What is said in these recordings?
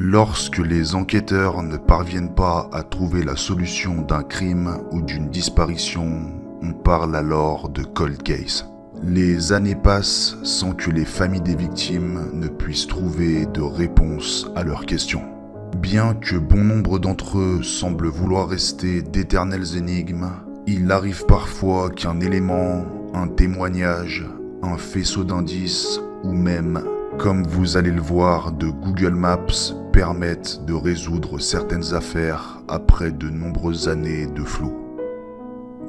Lorsque les enquêteurs ne parviennent pas à trouver la solution d'un crime ou d'une disparition, on parle alors de cold case. Les années passent sans que les familles des victimes ne puissent trouver de réponse à leurs questions. Bien que bon nombre d'entre eux semblent vouloir rester d'éternelles énigmes, il arrive parfois qu'un élément, un témoignage, un faisceau d'indices ou même, comme vous allez le voir, de Google Maps permettent de résoudre certaines affaires après de nombreuses années de flou.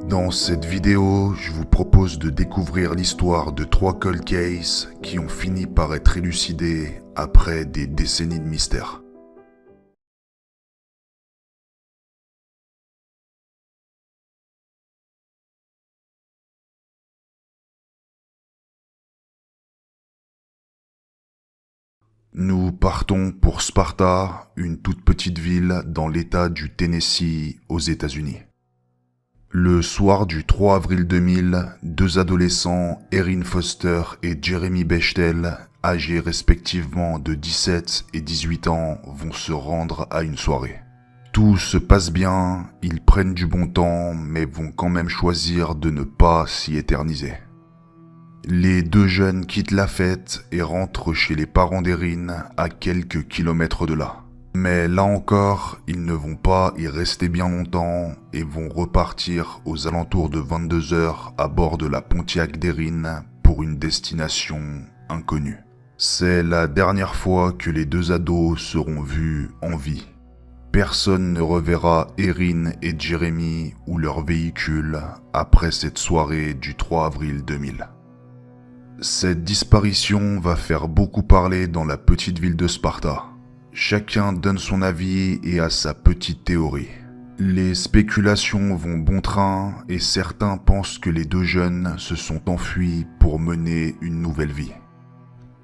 Dans cette vidéo, je vous propose de découvrir l'histoire de 3 cold cases qui ont fini par être élucidés après des décennies de mystère. Nous partons pour Sparta, une toute petite ville dans l'état du Tennessee aux États-Unis. Le soir du 3 avril 2000, deux adolescents, Erin Foster et Jeremy Bechtel, âgés respectivement de 17 et 18 ans, vont se rendre à une soirée. Tout se passe bien, ils prennent du bon temps, mais vont quand même choisir de ne pas s'y éterniser. Les deux jeunes quittent la fête et rentrent chez les parents d'Erin à quelques kilomètres de là. Mais là encore, ils ne vont pas y rester bien longtemps et vont repartir aux alentours de 22h à bord de la Pontiac d'Erin pour une destination inconnue. C'est la dernière fois que les deux ados seront vus en vie. Personne ne reverra Erin et Jeremy ou leur véhicule après cette soirée du 3 avril 2000. Cette disparition va faire beaucoup parler dans la petite ville de Sparta. Chacun donne son avis et a sa petite théorie. Les spéculations vont bon train et certains pensent que les deux jeunes se sont enfuis pour mener une nouvelle vie.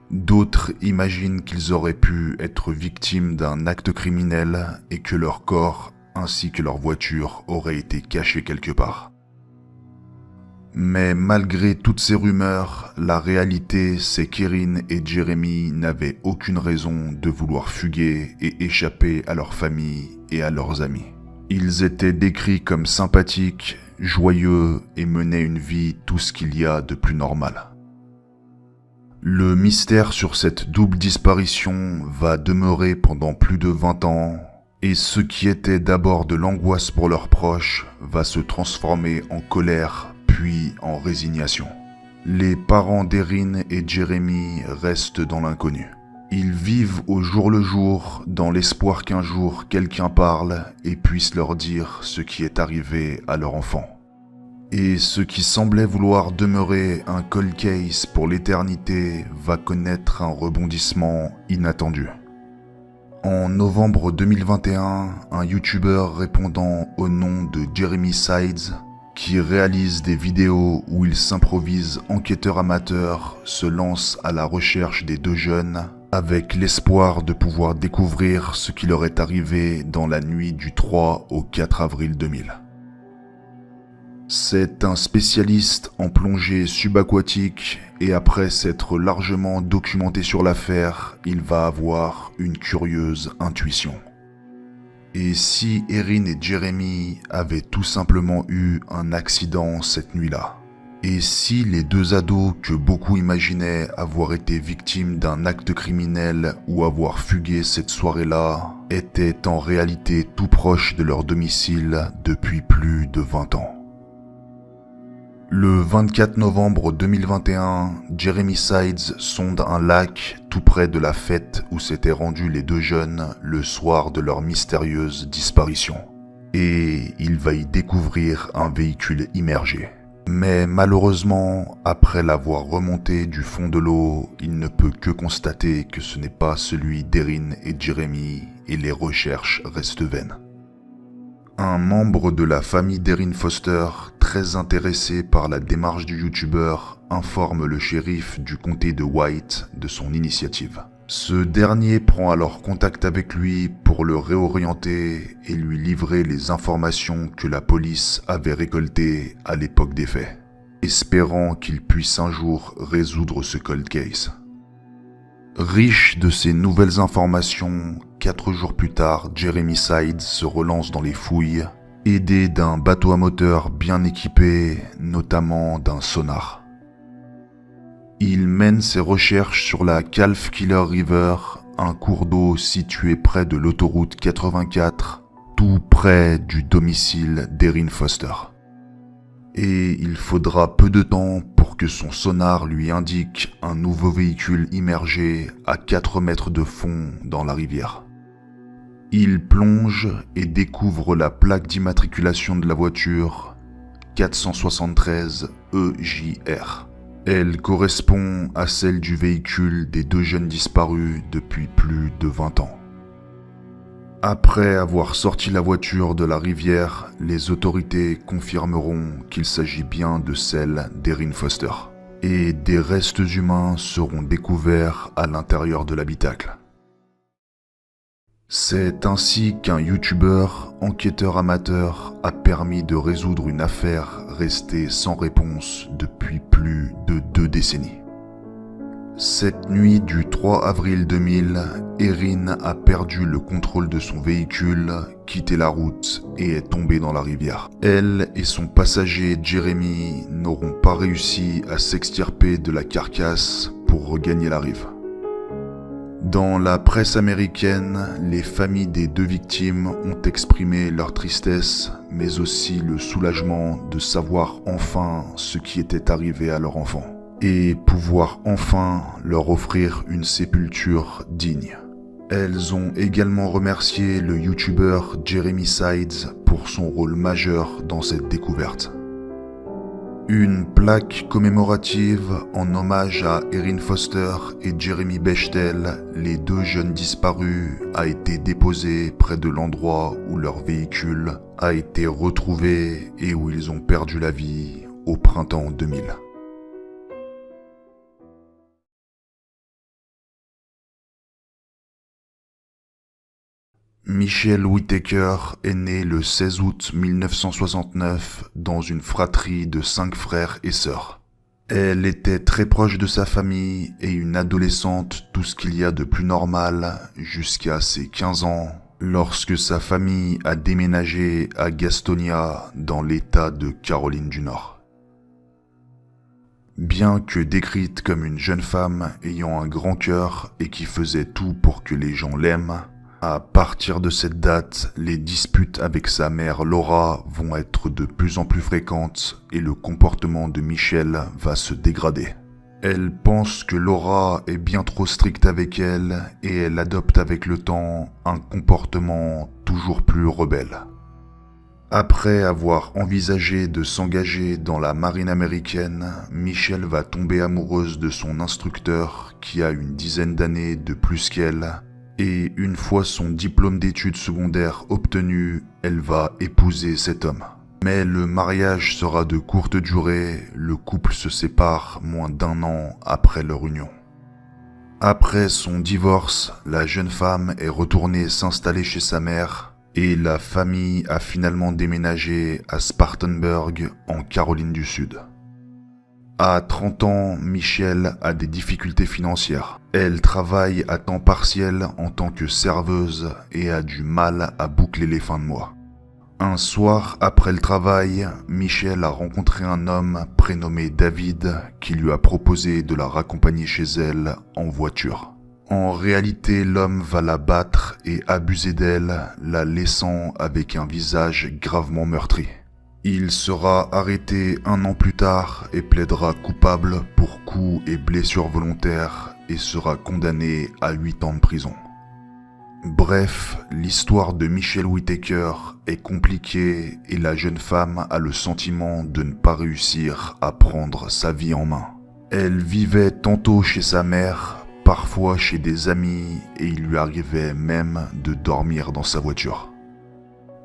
D'autres imaginent qu'ils auraient pu être victimes d'un acte criminel et que leur corps ainsi que leur voiture auraient été cachés quelque part. Mais malgré toutes ces rumeurs, la réalité c'est qu'Erin et Jeremy n'avaient aucune raison de vouloir fuguer et échapper à leur famille et à leurs amis. Ils étaient décrits comme sympathiques, joyeux et menaient une vie tout ce qu'il y a de plus normal. Le mystère sur cette double disparition va demeurer pendant plus de 20 ans et ce qui était d'abord de l'angoisse pour leurs proches va se transformer en colère puis en résignation. Les parents d'Erin et Jeremy restent dans l'inconnu. Ils vivent au jour le jour dans l'espoir qu'un jour quelqu'un parle et puisse leur dire ce qui est arrivé à leur enfant. Et ce qui semblait vouloir demeurer un cold case pour l'éternité va connaître un rebondissement inattendu. En novembre 2021, un YouTuber répondant au nom de Jeremy Sides, qui réalise des vidéos où il s'improvise enquêteur amateur, se lance à la recherche des deux jeunes avec l'espoir de pouvoir découvrir ce qui leur est arrivé dans la nuit du 3 au 4 avril 2000. C'est un spécialiste en plongée subaquatique et après s'être largement documenté sur l'affaire, il va avoir une curieuse intuition. Et si Erin et Jeremy avaient tout simplement eu un accident cette nuit-là? Et si les deux ados que beaucoup imaginaient avoir été victimes d'un acte criminel ou avoir fugué cette soirée-là étaient en réalité tout proches de leur domicile depuis plus de 20 ans? Le 24 novembre 2021, Jeremy Sides sonde un lac tout près de la fête où s'étaient rendus les deux jeunes le soir de leur mystérieuse disparition. Et il va y découvrir un véhicule immergé. Mais malheureusement, après l'avoir remonté du fond de l'eau, il ne peut que constater que ce n'est pas celui d'Erin et Jeremy et les recherches restent vaines. Un membre de la famille d'Erin Foster, très intéressé par la démarche du youtubeur, informe le shérif du comté de White de son initiative. Ce dernier prend alors contact avec lui pour le réorienter et lui livrer les informations que la police avait récoltées à l'époque des faits, espérant qu'il puisse un jour résoudre ce cold case. Riche de ces nouvelles informations, 4 jours plus tard, Jeremy Sides se relance dans les fouilles, aidé d'un bateau à moteur bien équipé, notamment d'un sonar. Il mène ses recherches sur la Calf Killer River, un cours d'eau situé près de l'autoroute 84, tout près du domicile d'Erin Foster. Et il faudra peu de temps pour que son sonar lui indique un nouveau véhicule immergé à 4 mètres de fond dans la rivière. Il plonge et découvre la plaque d'immatriculation de la voiture 473 EJR. Elle correspond à celle du véhicule des 2 jeunes disparus depuis plus de 20 ans. Après avoir sorti la voiture de la rivière, les autorités confirmeront qu'il s'agit bien de celle d'Erin Foster. Et des restes humains seront découverts à l'intérieur de l'habitacle. C'est ainsi qu'un youtubeur, enquêteur amateur, a permis de résoudre une affaire restée sans réponse depuis plus de 2 décennies. Cette nuit du 3 avril 2000, Erin a perdu le contrôle de son véhicule, quitté la route et est tombée dans la rivière. Elle et son passager Jeremy n'auront pas réussi à s'extirper de la carcasse pour regagner la rive. Dans la presse américaine, les familles des 2 victimes ont exprimé leur tristesse, mais aussi le soulagement de savoir enfin ce qui était arrivé à leur enfant, et pouvoir enfin leur offrir une sépulture digne. Elles ont également remercié le youtubeur Jeremy Sides pour son rôle majeur dans cette découverte. Une plaque commémorative en hommage à Erin Foster et Jeremy Bechtel, les 2 jeunes disparus, a été déposée près de l'endroit où leur véhicule a été retrouvé et où ils ont perdu la vie au printemps 2000. Michelle Whittaker est née le 16 août 1969 dans une fratrie de 5 frères et sœurs. Elle était très proche de sa famille et une adolescente, tout ce qu'il y a de plus normal, jusqu'à ses 15 ans, lorsque sa famille a déménagé à Gastonia, dans l'État de Caroline du Nord. Bien que décrite comme une jeune femme ayant un grand cœur et qui faisait tout pour que les gens l'aiment, à partir de cette date, les disputes avec sa mère Laura vont être de plus en plus fréquentes et le comportement de Michelle va se dégrader. Elle pense que Laura est bien trop stricte avec elle et elle adopte avec le temps un comportement toujours plus rebelle. Après avoir envisagé de s'engager dans la marine américaine, Michelle va tomber amoureuse de son instructeur qui a une dizaine d'années de plus qu'elle. Et une fois son diplôme d'études secondaires obtenu, elle va épouser cet homme. Mais le mariage sera de courte durée, le couple se sépare moins d'1 an après leur union. Après son divorce, la jeune femme est retournée s'installer chez sa mère et la famille a finalement déménagé à Spartanburg en Caroline du Sud. À 30 ans, Michelle a des difficultés financières. Elle travaille à temps partiel en tant que serveuse et a du mal à boucler les fins de mois. Un soir, après le travail, Michelle a rencontré un homme prénommé David qui lui a proposé de la raccompagner chez elle en voiture. En réalité, l'homme va la battre et abuser d'elle, la laissant avec un visage gravement meurtri. Il sera arrêté 1 an plus tard et plaidera coupable pour coups et blessures volontaires et sera condamné à 8 ans de prison. Bref, l'histoire de Michelle Whittaker est compliquée et la jeune femme a le sentiment de ne pas réussir à prendre sa vie en main. Elle vivait tantôt chez sa mère, parfois chez des amis et il lui arrivait même de dormir dans sa voiture.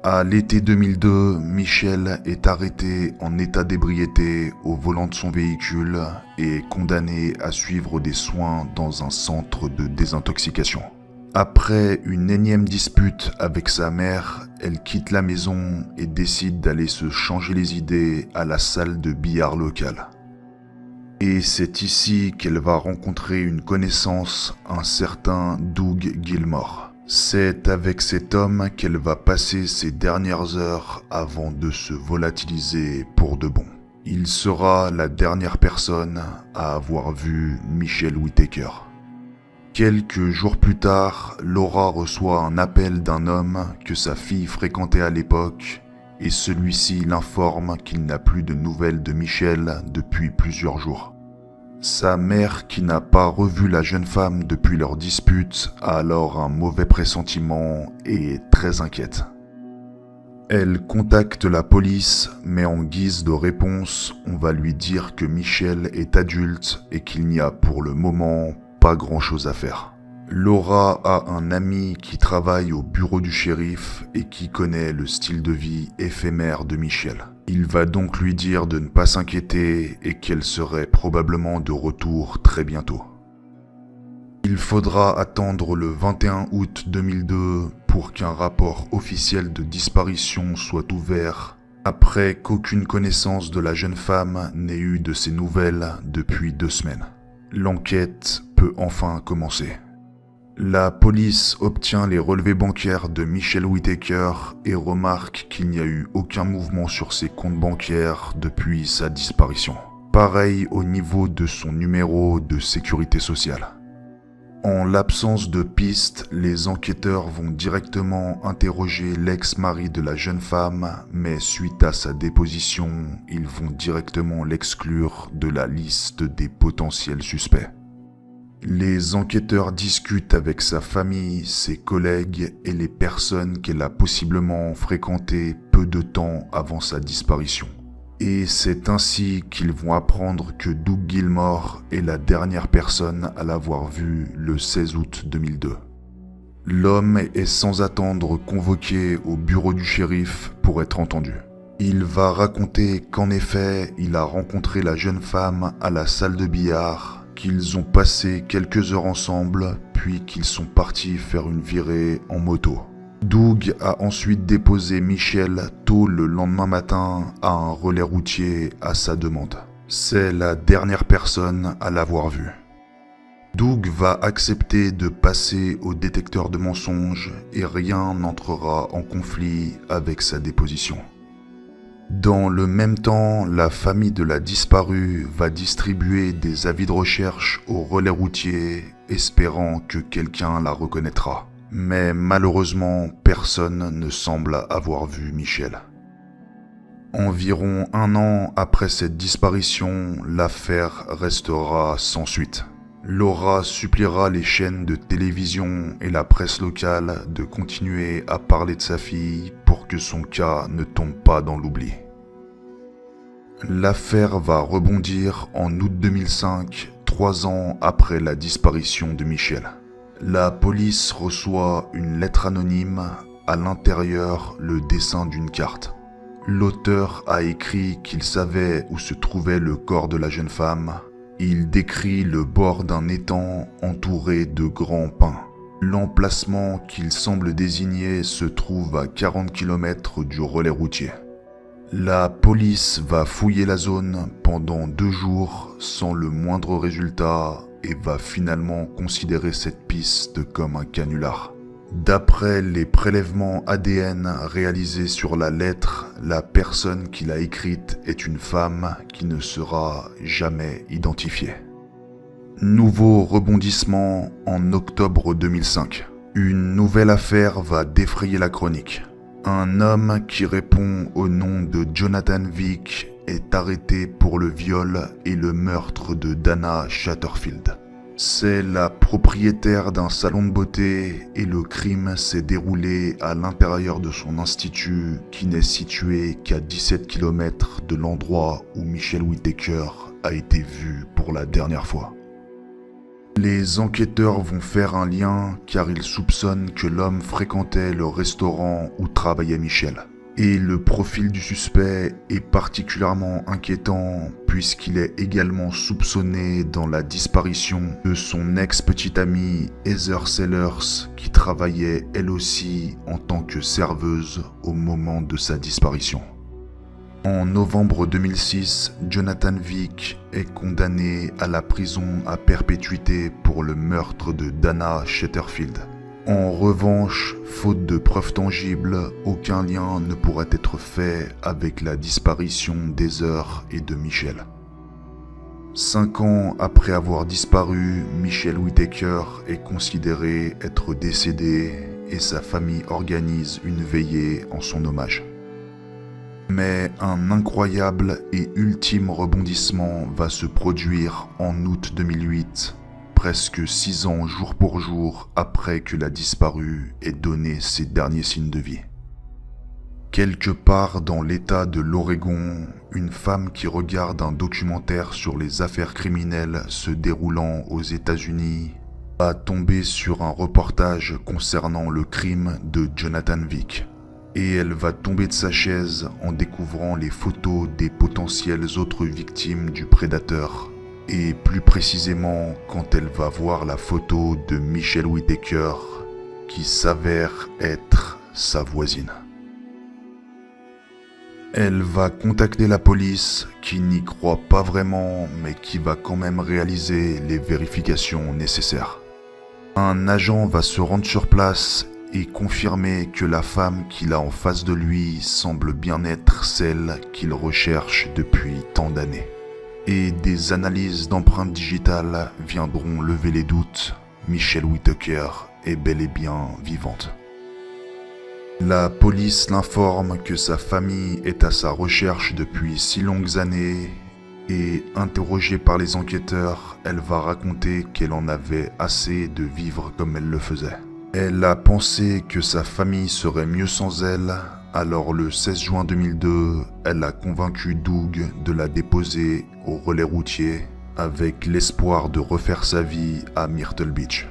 À l'été 2002, Michelle est arrêtée en état d'ébriété au volant de son véhicule et est condamnée à suivre des soins dans un centre de désintoxication. Après une énième dispute avec sa mère, elle quitte la maison et décide d'aller se changer les idées à la salle de billard locale. Et c'est ici qu'elle va rencontrer une connaissance, un certain Doug Gilmore. C'est avec cet homme qu'elle va passer ses dernières heures avant de se volatiliser pour de bon. Il sera la dernière personne à avoir vu Michelle Whittaker. Quelques jours plus tard, Laura reçoit un appel d'un homme que sa fille fréquentait à l'époque et celui-ci l'informe qu'il n'a plus de nouvelles de Michelle depuis plusieurs jours. Sa mère, qui n'a pas revu la jeune femme depuis leur dispute, a alors un mauvais pressentiment et est très inquiète. Elle contacte la police, mais en guise de réponse, on va lui dire que Michelle est adulte et qu'il n'y a pour le moment pas grand-chose à faire. Laura a un ami qui travaille au bureau du shérif et qui connaît le style de vie éphémère de Michelle. Il va donc lui dire de ne pas s'inquiéter et qu'elle serait probablement de retour très bientôt. Il faudra attendre le 21 août 2002 pour qu'un rapport officiel de disparition soit ouvert, après qu'aucune connaissance de la jeune femme n'ait eu de ses nouvelles depuis 2 semaines. L'enquête peut enfin commencer. La police obtient les relevés bancaires de Michelle Whittaker et remarque qu'il n'y a eu aucun mouvement sur ses comptes bancaires depuis sa disparition. Pareil au niveau de son numéro de sécurité sociale. En l'absence de pistes, les enquêteurs vont directement interroger l'ex-mari de la jeune femme, mais suite à sa déposition, ils vont directement l'exclure de la liste des potentiels suspects. Les enquêteurs discutent avec sa famille, ses collègues et les personnes qu'elle a possiblement fréquentées peu de temps avant sa disparition. Et c'est ainsi qu'ils vont apprendre que Doug Gilmore est la dernière personne à l'avoir vu le 16 août 2002. L'homme est sans attendre convoqué au bureau du shérif pour être entendu. Il va raconter qu'en effet, il a rencontré la jeune femme à la salle de billard, qu'ils ont passé quelques heures ensemble, puis qu'ils sont partis faire une virée en moto. Doug a ensuite déposé Michelle tôt le lendemain matin à un relais routier à sa demande. C'est la dernière personne à l'avoir vue. Doug va accepter de passer au détecteur de mensonges et rien n'entrera en conflit avec sa déposition. Dans le même temps, la famille de la disparue va distribuer des avis de recherche au relais routier, espérant que quelqu'un la reconnaîtra. Mais malheureusement, personne ne semble avoir vu Michelle. Environ 1 an après cette disparition, l'affaire restera sans suite. Laura suppliera les chaînes de télévision et la presse locale de continuer à parler de sa fille pour que son cas ne tombe pas dans l'oubli. L'affaire va rebondir en août 2005, 3 ans après la disparition de Michelle. La police reçoit une lettre anonyme, à l'intérieur le dessin d'une carte. L'auteur a écrit qu'il savait où se trouvait le corps de la jeune femme. Il décrit le bord d'un étang entouré de grands pins. L'emplacement qu'il semble désigner se trouve à 40 km du relais routier. La police va fouiller la zone pendant 2 jours sans le moindre résultat et va finalement considérer cette piste comme un canular. D'après les prélèvements ADN réalisés sur la lettre, la personne qui l'a écrite est une femme qui ne sera jamais identifiée. Nouveau rebondissement en octobre 2005. Une nouvelle affaire va défrayer la chronique. Un homme qui répond au nom de Jonathan Vick est arrêté pour le viol et le meurtre de Dana Chatterfield. C'est la propriétaire d'un salon de beauté et le crime s'est déroulé à l'intérieur de son institut qui n'est situé qu'à 17 km de l'endroit où Michelle Whittaker a été vue pour la dernière fois. Les enquêteurs vont faire un lien car ils soupçonnent que l'homme fréquentait le restaurant où travaillait Michelle. Et le profil du suspect est particulièrement inquiétant puisqu'il est également soupçonné dans la disparition de son ex-petite amie Heather Sellers qui travaillait elle aussi en tant que serveuse au moment de sa disparition. En novembre 2006, Jonathan Vick est condamné à la prison à perpétuité pour le meurtre de Dana Shetterfield. En revanche, faute de preuves tangibles, aucun lien ne pourrait être fait avec la disparition d'Heather et de Michelle. 5 ans après avoir disparu, Michelle Whittaker est considérée être décédée et sa famille organise une veillée en son hommage. Mais un incroyable et ultime rebondissement va se produire en août 2008, presque 6 ans jour pour jour après que la disparue ait donné ses derniers signes de vie. Quelque part dans l'état de l'Oregon, une femme qui regarde un documentaire sur les affaires criminelles se déroulant aux États-Unis va tomber sur un reportage concernant le crime de Jonathan Vick. Et elle va tomber de sa chaise en découvrant les photos des potentielles autres victimes du prédateur. Et plus précisément quand elle va voir la photo de Michelle Whittaker qui s'avère être sa voisine. Elle va contacter la police qui n'y croit pas vraiment mais qui va quand même réaliser les vérifications nécessaires. Un agent va se rendre sur place et confirmer que la femme qu'il a en face de lui semble bien être celle qu'il recherche depuis tant d'années. Et des analyses d'empreintes digitales viendront lever les doutes, Michelle Whittaker est bel et bien vivante. La police l'informe que sa famille est à sa recherche depuis si longues années et, interrogée par les enquêteurs, elle va raconter qu'elle en avait assez de vivre comme elle le faisait. Elle a pensé que sa famille serait mieux sans elle, alors le 16 juin 2002, elle a convaincu Doug de la déposer au relais routier avec l'espoir de refaire sa vie à Myrtle Beach.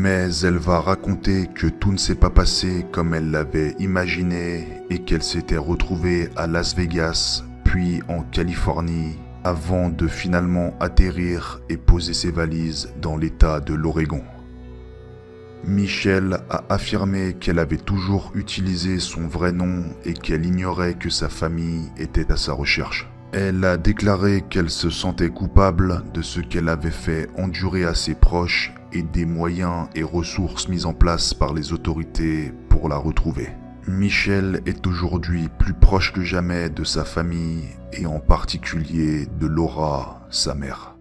Mais elle va raconter que tout ne s'est pas passé comme elle l'avait imaginé et qu'elle s'était retrouvée à Las Vegas, puis en Californie, avant de finalement atterrir et poser ses valises dans l'état de l'Oregon. Michelle a affirmé qu'elle avait toujours utilisé son vrai nom et qu'elle ignorait que sa famille était à sa recherche. Elle a déclaré qu'elle se sentait coupable de ce qu'elle avait fait endurer à ses proches et des moyens et ressources mis en place par les autorités pour la retrouver. Michelle est aujourd'hui plus proche que jamais de sa famille et en particulier de Laura, sa mère.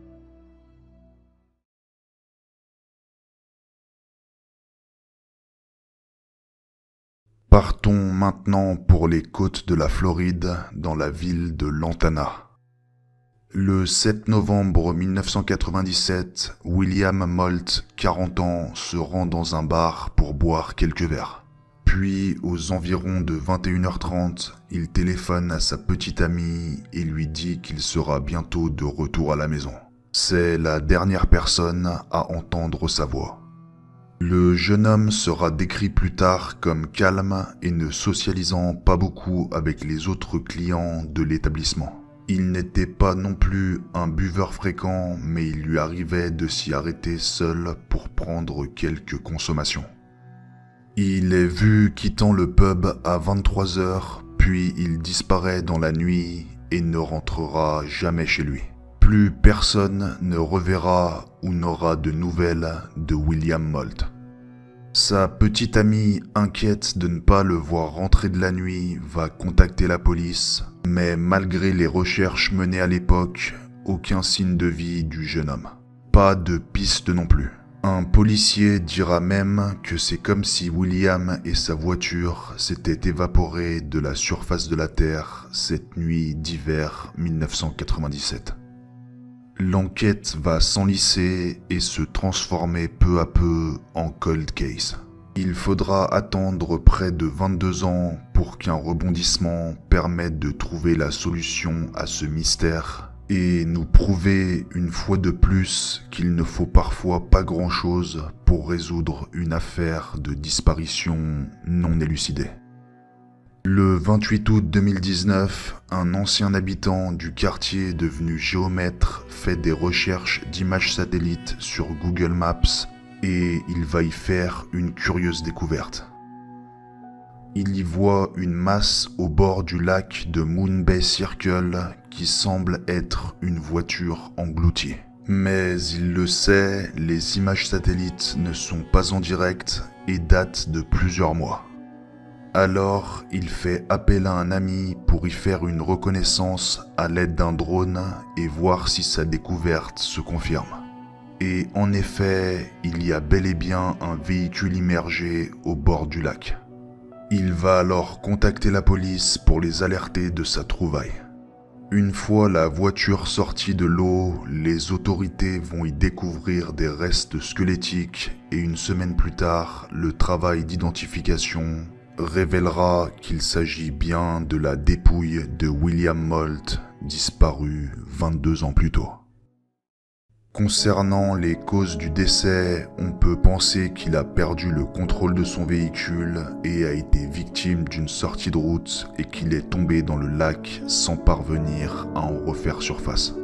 Partons maintenant pour les côtes de la Floride, dans la ville de Lantana. Le 7 novembre 1997, William Moult, 40 ans, se rend dans un bar pour boire quelques verres. Puis, aux environs de 21h30, il téléphone à sa petite amie et lui dit qu'il sera bientôt de retour à la maison. C'est la dernière personne à entendre sa voix. Le jeune homme sera décrit plus tard comme calme et ne socialisant pas beaucoup avec les autres clients de l'établissement. Il n'était pas non plus un buveur fréquent, mais il lui arrivait de s'y arrêter seul pour prendre quelques consommations. Il est vu quittant le pub à 23h, puis il disparaît dans la nuit et ne rentrera jamais chez lui. Plus personne ne reverra ou n'aura de nouvelles de William Moult. Sa petite amie, inquiète de ne pas le voir rentrer de la nuit, va contacter la police, mais malgré les recherches menées à l'époque, aucun signe de vie du jeune homme. Pas de piste non plus. Un policier dira même que c'est comme si William et sa voiture s'étaient évaporés de la surface de la Terre cette nuit d'hiver 1997. L'enquête va s'enliser et se transformer peu à peu en cold case. Il faudra attendre près de 22 ans pour qu'un rebondissement permette de trouver la solution à ce mystère et nous prouver une fois de plus qu'il ne faut parfois pas grand-chose pour résoudre une affaire de disparition non élucidée. Le 28 août 2019, un ancien habitant du quartier devenu géomètre fait des recherches d'images satellites sur Google Maps et il va y faire une curieuse découverte. Il y voit une masse au bord du lac de Moon Bay Circle qui semble être une voiture engloutie. Mais il le sait, les images satellites ne sont pas en direct et datent de plusieurs mois. Alors, il fait appel à un ami pour y faire une reconnaissance à l'aide d'un drone et voir si sa découverte se confirme. Et en effet, il y a bel et bien un véhicule immergé au bord du lac. Il va alors contacter la police pour les alerter de sa trouvaille. Une fois la voiture sortie de l'eau, les autorités vont y découvrir des restes squelettiques et une semaine plus tard, le travail d'identification révélera qu'il s'agit bien de la dépouille de William Moult, disparu 22 ans plus tôt. Concernant les causes du décès, on peut penser qu'il a perdu le contrôle de son véhicule et a été victime d'une sortie de route et qu'il est tombé dans le lac sans parvenir à en refaire surface.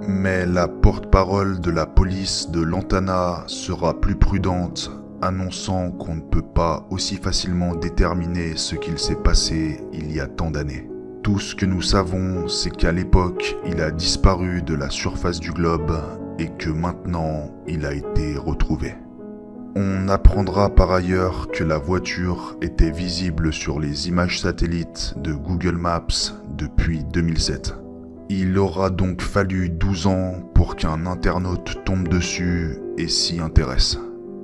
Mais la porte-parole de la police de Lantana sera plus prudente, annonçant qu'on ne peut pas aussi facilement déterminer ce qu'il s'est passé il y a tant d'années. Tout ce que nous savons, c'est qu'à l'époque, il a disparu de la surface du globe et que maintenant, il a été retrouvé. On apprendra par ailleurs que la voiture était visible sur les images satellites de Google Maps depuis 2007. Il aura donc fallu 12 ans pour qu'un internaute tombe dessus et s'y intéresse.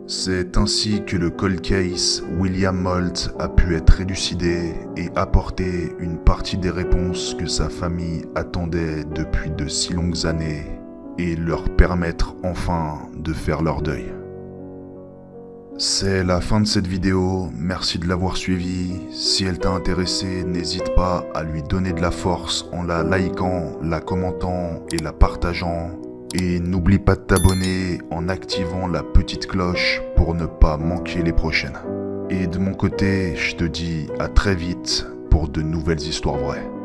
C'est ainsi que le cold case William Moult a pu être élucidé et apporter une partie des réponses que sa famille attendait depuis de si longues années et leur permettre enfin de faire leur deuil. C'est la fin de cette vidéo, merci de l'avoir suivi. Si elle t'a intéressé, n'hésite pas à lui donner de la force en la likant, la commentant et la partageant. Et n'oublie pas de t'abonner en activant la petite cloche pour ne pas manquer les prochaines. Et de mon côté, je te dis à très vite pour de nouvelles histoires vraies.